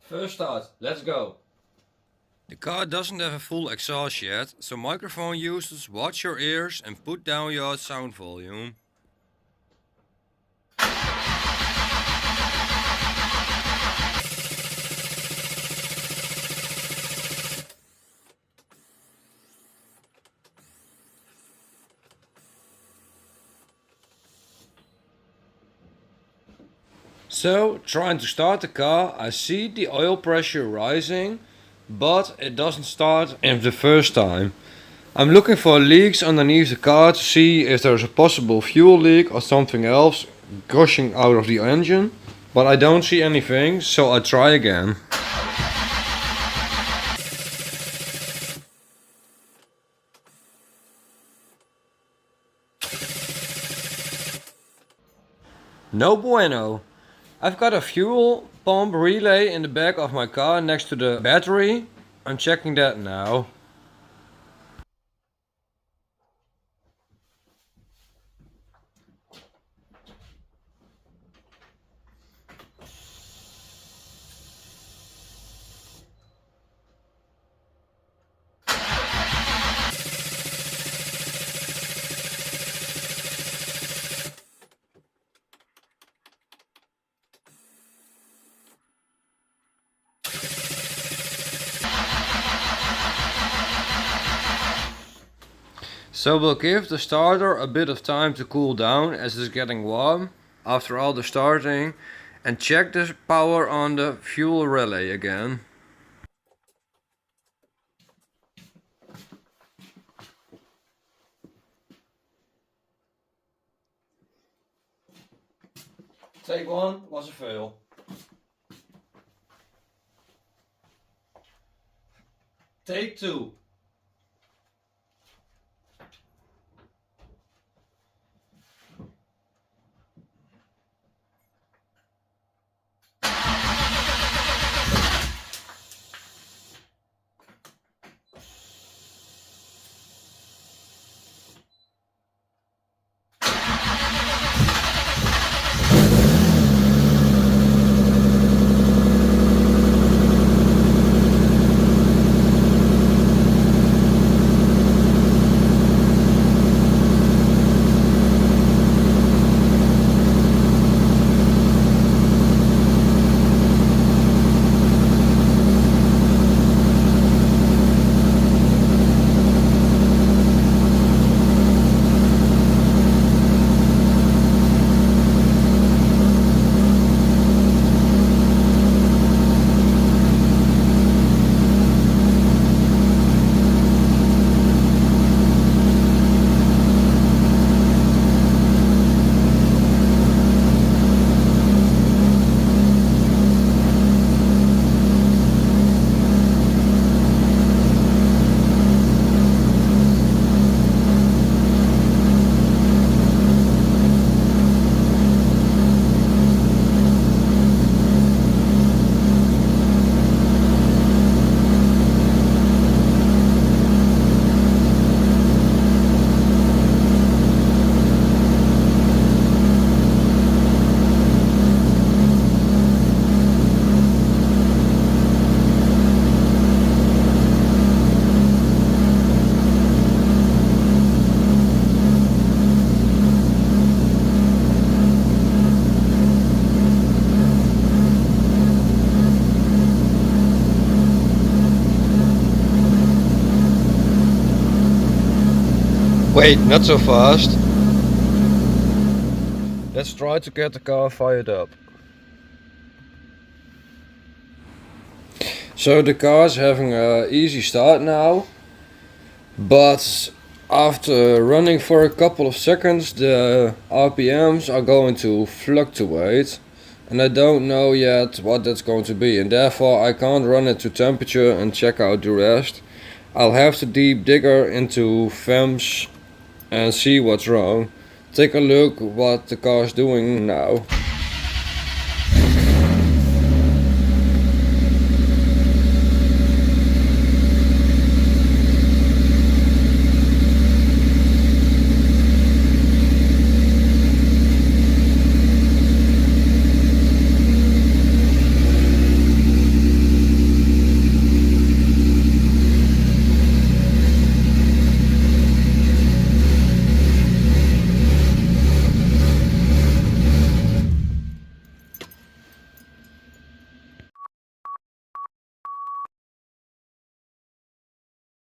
First start, let's go. The car doesn't have a full exhaust yet, so microphone users watch your ears and put down your sound volume. So, trying to start the car, I see the oil pressure rising, but it doesn't start in the first time. I'm looking for leaks underneath the car to see if there's a possible fuel leak or something else gushing out of the engine, but I don't see anything, so I try again. No bueno. I've got a fuel pump relay in the back of my car next to the battery. I'm checking that now. So we'll give the starter a bit of time to cool down as it's getting warm after all the starting, and check the power on the fuel relay again. Take one was a fail. Take two. Wait, not so fast. Let's try to get the car fired up. So the car's having an easy start now, but after running for a couple of seconds the RPMs are going to fluctuate, and I don't know yet what that's going to be, and therefore I can't run it to temperature and check out the rest. I'll have to deep digger into FEMS and see what's wrong. Take a look what the car's doing now.